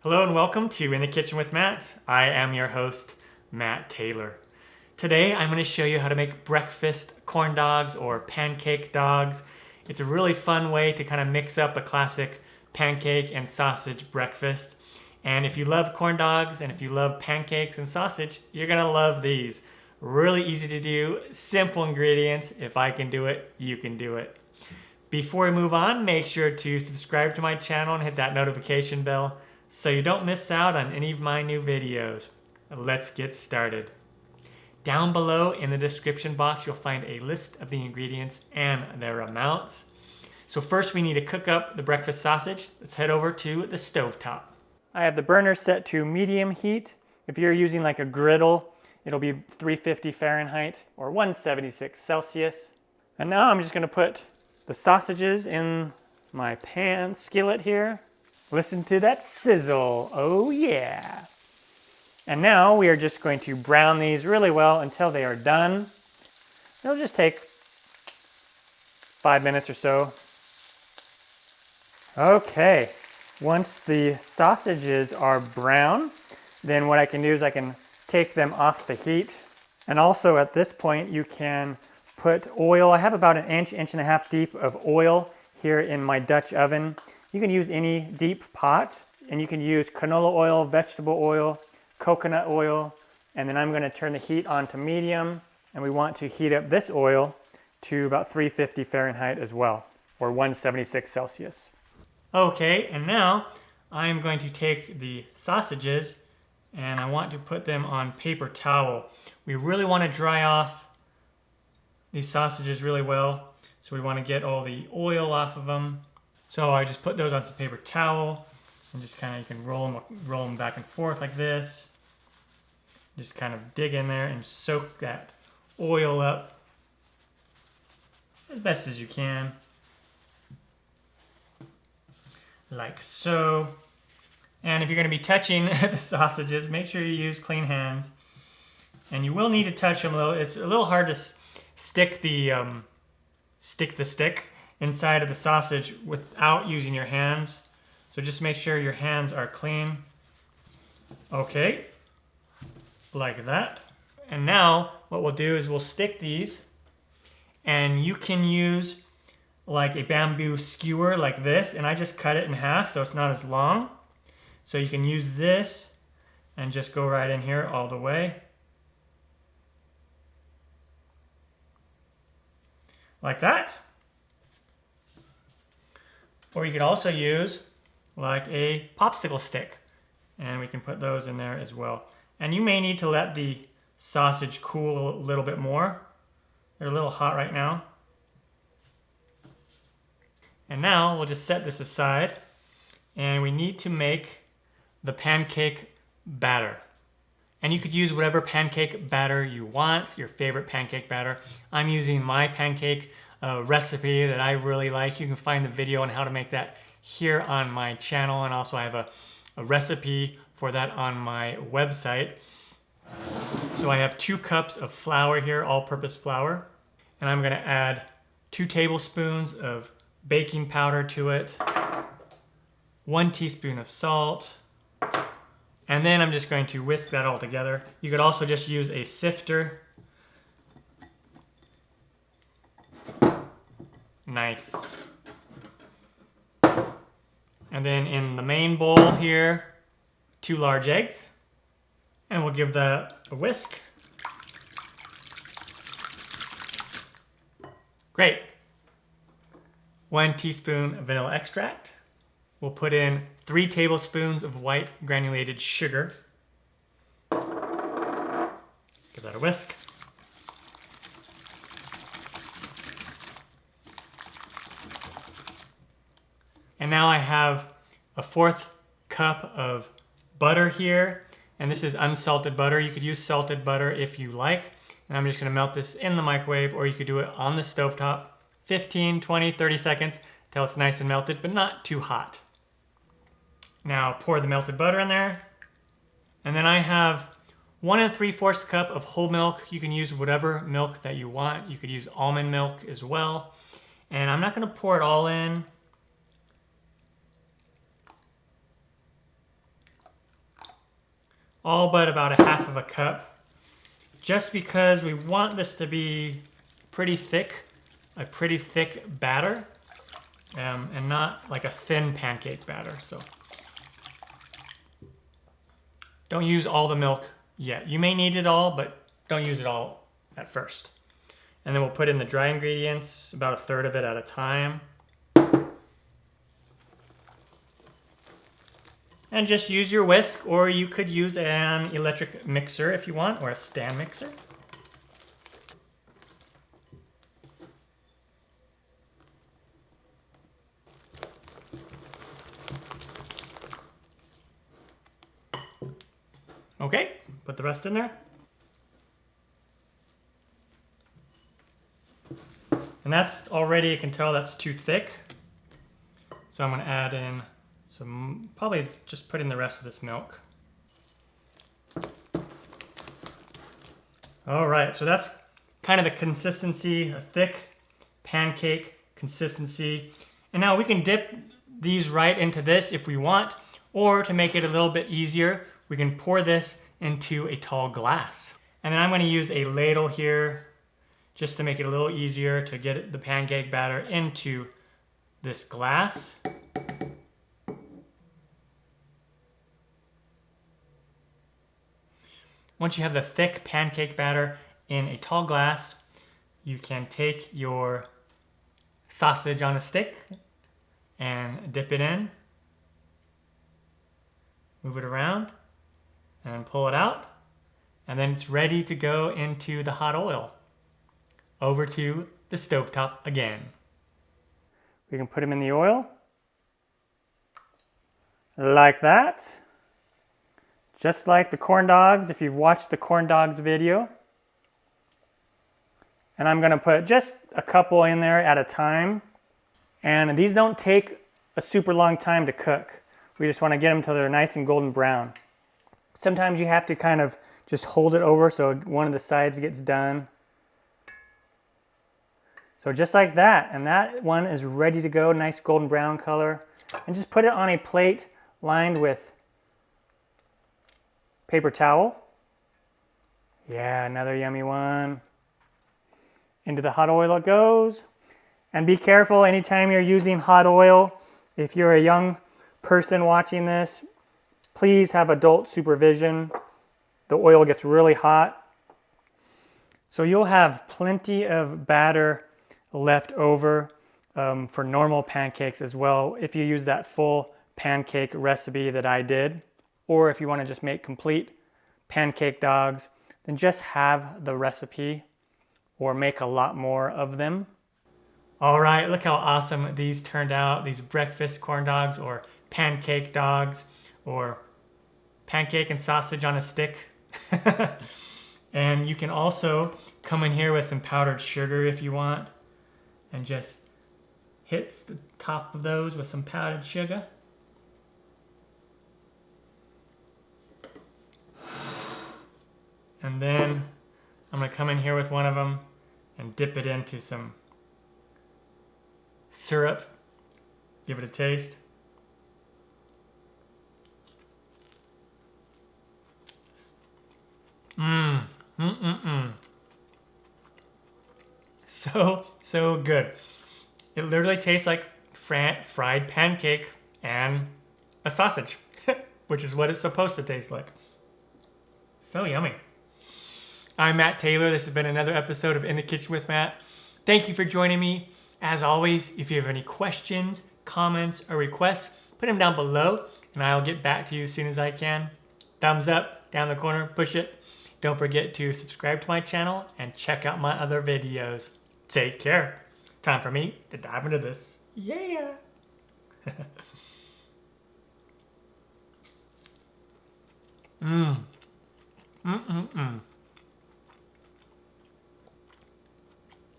Hello and welcome to In the Kitchen with Matt. I am your host, Matt Taylor. Today I'm going to show you how to make breakfast corn dogs or pancake dogs. It's a really fun way to kind of mix up a classic pancake and sausage breakfast. And if you love corn dogs and if you love pancakes and sausage, you're going to love these. Really easy to do, simple ingredients. If I can do it, you can do it. Before we move on, make sure to subscribe to my channel and hit that notification bell so you don't miss out on any of my new videos. Let's get started. Down below in the description box, you'll find a list of the ingredients and their amounts. So first we need to cook up the breakfast sausage. Let's head over to the stovetop. I have the burner set to medium heat. If you're using like a griddle, it'll be 350 Fahrenheit or 176 Celsius. And now I'm just going to put the sausages in my pan skillet here. Listen to that sizzle, oh yeah. And now we are just going to brown these really well until they are done. It'll just take 5 minutes or so. Okay, once the sausages are brown, then what I can do is I can take them off the heat. And also at this point you can put oil. I have about an inch and a half deep of oil here in my Dutch oven. You can use any deep pot, and you can use canola oil, vegetable oil, coconut oil, and then I'm going to turn the heat on to medium, and we want to heat up this oil to about 350 Fahrenheit as well, or 176 Celsius. Okay, and now I'm going to take the sausages and I want to put them on paper towel. We really want to dry off these sausages really well, so we want to get all the oil off of them. So I just put those on some paper towel and just kind of, you can roll them back and forth like this. Just kind of dig in there and soak that oil up as best as you can. Like so. And if you're going to be touching the sausages, make sure you use clean hands. And you will need to touch them though. It's a little hard to stick the stick inside of the sausage without using your hands. So just make sure your hands are clean. Okay, like that. And now what we'll do is we'll stick these, and you can use like a bamboo skewer like this, and I just cut it in half so it's not as long. So you can use this and just go right in here all the way. Like that. Or you could also use like a popsicle stick, and we can put those in there as well. And you may need to let the sausage cool a little bit more. They're a little hot right now. And now we'll just set this aside, and we need to make the pancake batter. And you could use whatever pancake batter you want, your favorite pancake batter. I'm using my pancake recipe that I really like. You can find the video on how to make that here on my channel, and also I have a recipe for that on my website. So I have 2 cups of flour here, all-purpose flour, and I'm going to add 2 tablespoons of baking powder to it, 1 teaspoon of salt, and then I'm just going to whisk that all together. You could also just use a sifter. Nice. And then in the main bowl here, 2 large eggs. And we'll give that a whisk. Great. 1 teaspoon of vanilla extract. We'll put in 3 tablespoons of white granulated sugar. Give that a whisk. And now I have a 1/4 cup of butter here, and this is unsalted butter. You could use salted butter if you like. And I'm just going to melt this in the microwave, or you could do it on the stovetop, 15, 20, 30 seconds till it's nice and melted, but not too hot. Now pour the melted butter in there, and then I have 1 3/4 cup of whole milk. You can use whatever milk that you want. You could use almond milk as well. And I'm not going to pour it all in. all but about 1/2 cup, just because we want this to be pretty thick, a pretty thick batter, and not like a thin pancake batter. So don't use all the milk yet. You may need it all, but don't use it all at first. And then we'll put in the dry ingredients, about 1/3 of it at a time. And just use your whisk, or you could use an electric mixer if you want, or a stand mixer. Okay, put the rest in there. And that's already, you can tell that's too thick. So I'm gonna add in some, probably just put in the rest of this milk. All right, so that's kind of the consistency, a thick pancake consistency. And now we can dip these right into this if we want, or to make it a little bit easier, we can pour this into a tall glass. And then I'm gonna use a ladle here just to make it a little easier to get the pancake batter into this glass. Once you have the thick pancake batter in a tall glass, you can take your sausage on a stick and dip it in, move it around, and pull it out, and then it's ready to go into the hot oil. Over to the stovetop again. We can put them in the oil, like that. Just like the corn dogs, if you've watched the corn dogs video. And I'm gonna put just a couple in there at a time. And these don't take a super long time to cook. We just wanna get them until they're nice and golden brown. Sometimes you have to kind of just hold it over so one of the sides gets done. So just like that, and that one is ready to go, nice golden brown color. And just put it on a plate lined with paper towel. Yeah, another yummy one. Into the hot oil it goes. And be careful anytime you're using hot oil. If you're a young person watching this, please have adult supervision. The oil gets really hot. So you'll have plenty of batter left over for normal pancakes as well if you use that full pancake recipe that I did. Or if you want to just make complete pancake dogs, then just have the recipe or make a lot more of them. All right, look how awesome these turned out, these breakfast corn dogs or pancake dogs or pancake and sausage on a stick. And you can also come in here with some powdered sugar if you want and just hit the top of those with some powdered sugar. And then I'm gonna come in here with one of them and dip it into some syrup. Give it a taste. So good. It literally tastes like fried pancake and a sausage, which is what it's supposed to taste like. So yummy. I'm Matt Taylor. This has been another episode of In the Kitchen with Matt. Thank you for joining me. As always, if you have any questions, comments, or requests, put them down below and I'll get back to you as soon as I can. Thumbs up, down the corner, push it. Don't forget to subscribe to my channel and check out my other videos. Take care. Time for me to dive into this. Yeah. Mmm.